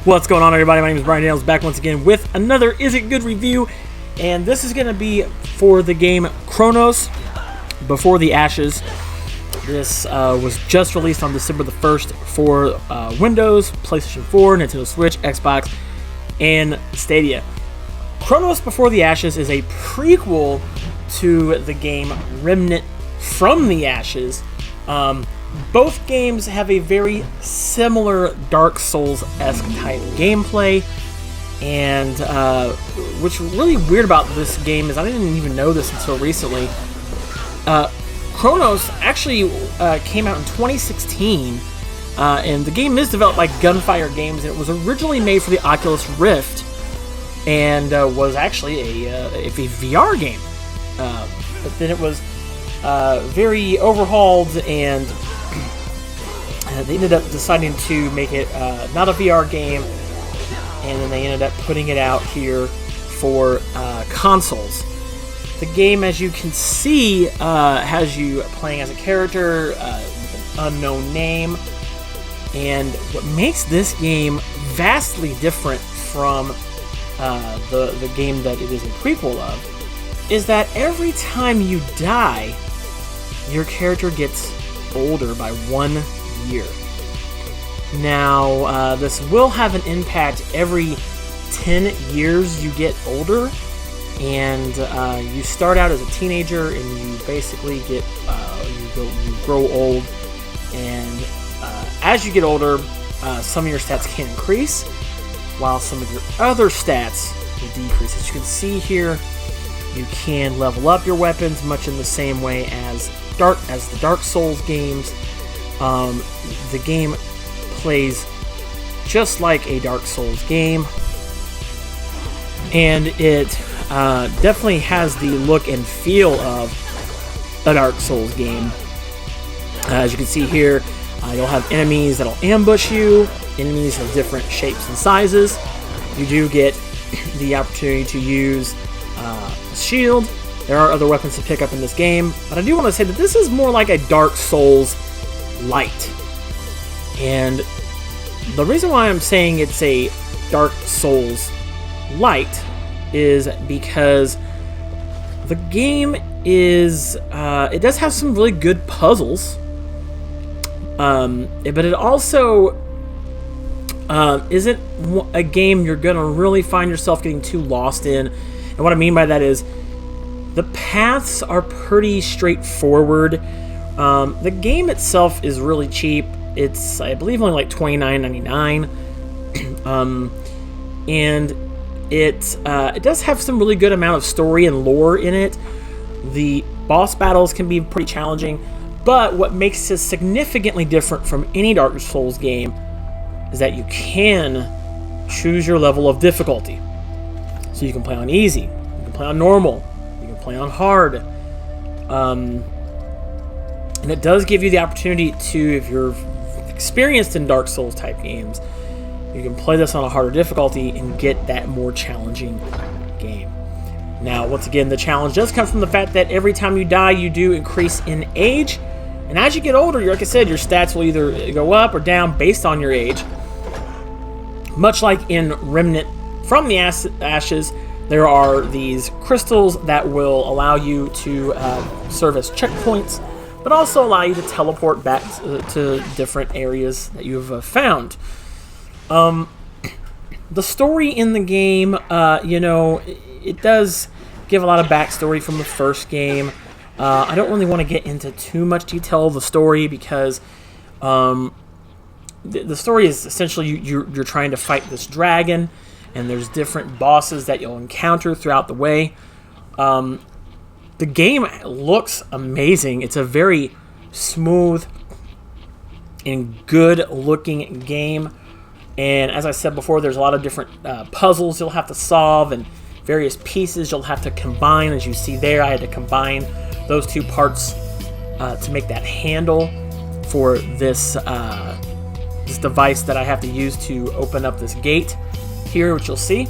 What's going on, everybody? My name is Brian Daniels, back once again with another Is It Good review, and this is going to be for the game Chronos, Before the Ashes. This was just released on December the 1st for Windows, PlayStation 4, Nintendo Switch, Xbox, and Stadia. Chronos Before the Ashes is a prequel to the game Remnant from the Ashes. Both games have a very similar Dark Souls-esque type gameplay, and what's really weird about this game is I didn't even know this until recently. Chronos actually came out in 2016, and the game is developed by Gunfire Games, and it was originally made for the Oculus Rift, and was actually a VR game. But then it was very overhauled, and they ended up deciding to make it not a VR game, and then they ended up putting it out here for consoles. The game, as you can see, has you playing as a character with an unknown name, and what makes this game vastly different from the game that it is a prequel of is that every time you die, your character gets older by 1 year. Now, this will have an impact every 10 years you get older, and you start out as a teenager, and you basically get you grow old, and as you get older, some of your stats can increase, while some of your other stats will decrease. As you can see here, you can level up your weapons much in the same way as the Dark Souls games. The game plays just like a Dark Souls game, and it definitely has the look and feel of a Dark Souls game. As you can see here, you'll have enemies that'll ambush you, enemies of different shapes and sizes. You do get the opportunity to use a shield. There are other weapons to pick up in this game, but I do want to say that this is more like a Dark Souls light. And the reason why I'm saying it's a Dark Souls light is because the game is it does have some really good puzzles, but it also isn't a game you're gonna really find yourself getting too lost in. And what I mean by that is the paths are pretty straightforward. The game itself is really cheap. It's, I believe, only like $29.99, and it does have some really good amount of story and lore in it. The boss battles can be pretty challenging, but what makes this significantly different from any Dark Souls game is that you can choose your level of difficulty. So you can play on easy, you can play on normal, you can play on hard. And it does give you the opportunity to, if you're experienced in Dark Souls type games, you can play this on a harder difficulty and get that more challenging game. Now, once again, the challenge does come from the fact that every time you die, you do increase in age. And as you get older, like I said, your stats will either go up or down based on your age. Much like in Remnant from the Ashes, there are these crystals that will allow you to serve as checkpoints, but also allow you to teleport back to different areas that you've found. The story in the game, it does give a lot of backstory from the first game. I don't really want to get into too much detail of the story because the story is essentially you're trying to fight this dragon, and there's different bosses that you'll encounter throughout the way. The game looks amazing. It's a very smooth and good-looking game. And as I said before, there's a lot of different puzzles you'll have to solve and various pieces you'll have to combine. As you see there, I had to combine those two parts to make that handle for this device that I have to use to open up this gate here, which you'll see.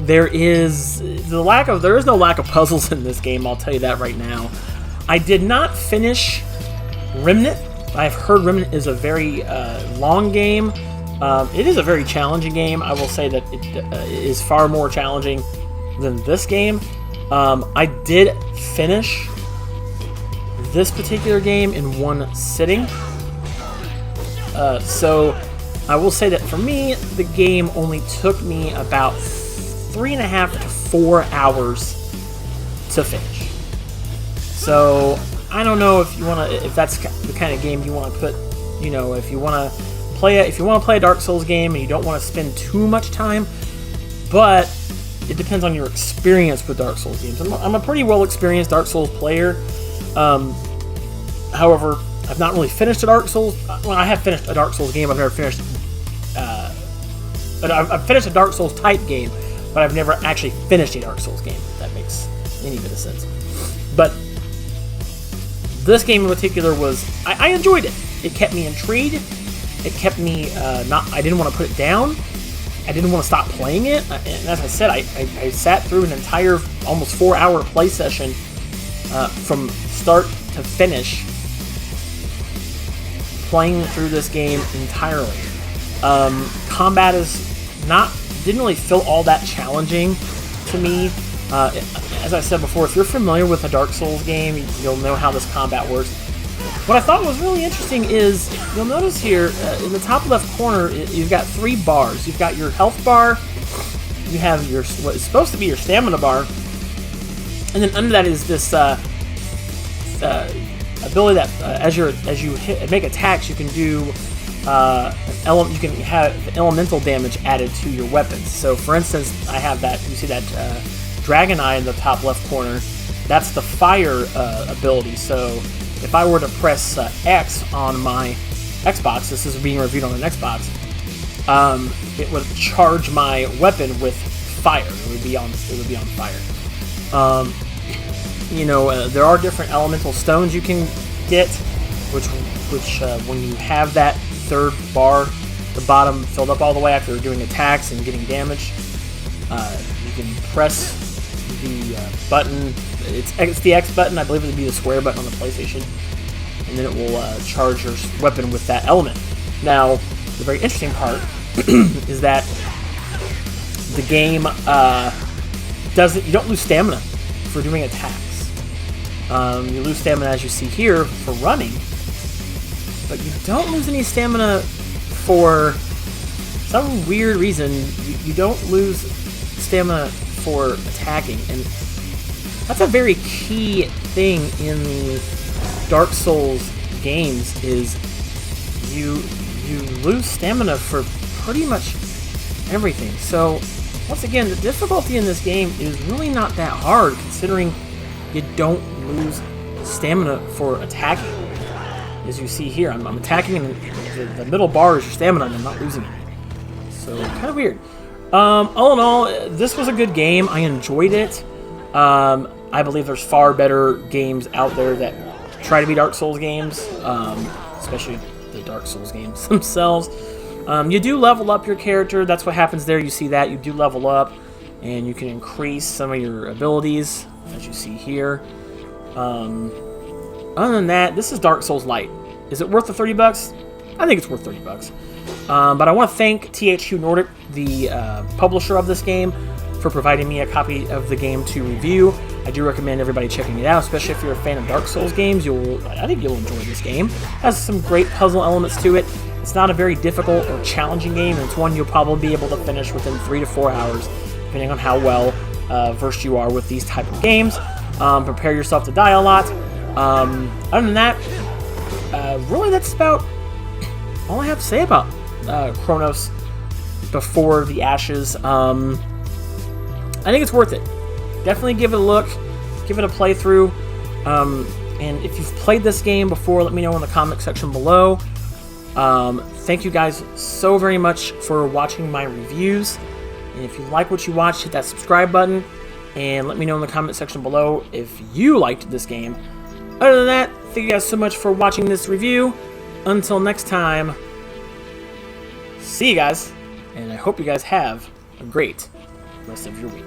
There is no lack of puzzles in this game, I'll tell you that right now. I did not finish Remnant, I've heard Remnant is a very long game. It is a very challenging game. I will say that it is far more challenging than this game. I did finish this particular game in one sitting. So I will say that for me, the game only took me about 3.5 to 4 hours to finish. So I don't know if you want to, if that's the kind of game you want to put, you know, if you want to play a Dark Souls game and you don't want to spend too much time, but it depends on your experience with Dark Souls games. I'm a pretty well experienced Dark Souls player. However, I've not really finished a Dark Souls. Well, I have finished a Dark Souls game. I've never finished. But I've finished a Dark Souls type game, but I've never actually finished a Dark Souls game. If that makes any bit of sense. But this game in particular was, I enjoyed it. It kept me intrigued. It kept me I didn't want to put it down. I didn't want to stop playing it. And as I said, I sat through an entire almost 4-hour play session from start to finish, playing through this game entirely. Combat didn't really feel all that challenging to me. As I said before, if you're familiar with a Dark Souls game, you'll know how this combat works. What I thought was really interesting is, you'll notice here, in the top left corner, you've got 3 bars. You've got your health bar, you have your what is supposed to be your stamina bar, and then under that is this ability that as you make attacks, you can do you can have elemental damage added to your weapons. So, for instance, I have that. You see that dragon eye in the top left corner? That's the fire ability. So, if I were to press X on my Xbox, this is being reviewed on an Xbox, it would charge my weapon with fire. It would be on fire. You know, there are different elemental stones you can get, which when you have that third bar, the bottom filled up all the way after doing attacks and getting damage, you can press the button. It's the X button. I believe it would be the square button on the PlayStation, and then it will charge your weapon with that element. Now, the very interesting part is that the game you don't lose stamina for doing attacks. You lose stamina, as you see here, for running, but you don't lose any stamina for some weird reason. You don't lose stamina for attacking, and that's a very key thing in the Dark Souls games. Is you lose stamina for pretty much everything. So once again, the difficulty in this game is really not that hard, considering you don't lose stamina for attacking. As you see here, I'm attacking, and the middle bar is your stamina, and I'm not losing it. So, kind of weird. All in all, this was a good game. I enjoyed it. I believe there's far better games out there that try to be Dark Souls games, especially the Dark Souls games themselves. You do level up your character. That's what happens there. You see that. You do level up, and you can increase some of your abilities, as you see here. Other than that, this is Dark Souls Lite. Is it worth the $30? I think it's worth $30. But I want to thank THQ Nordic, the publisher of this game, for providing me a copy of the game to review. I do recommend everybody checking it out, especially if you're a fan of Dark Souls games. I think you'll enjoy this game. It has some great puzzle elements to it. It's not a very difficult or challenging game, and it's one you'll probably be able to finish within 3 to 4 hours, depending on how well versed you are with these type of games. Prepare yourself to die a lot. Other than that, really that's about all I have to say about Chronos Before the Ashes. I think it's worth it. Definitely give it a look, give it a playthrough, and if you've played this game before, let me know in the comment section below. Thank you guys so very much for watching my reviews, and if you like what you watched, hit that subscribe button, and let me know in the comment section below if you liked this game. Other than that, thank you guys so much for watching this review. Until next time, see you guys, and I hope you guys have a great rest of your week.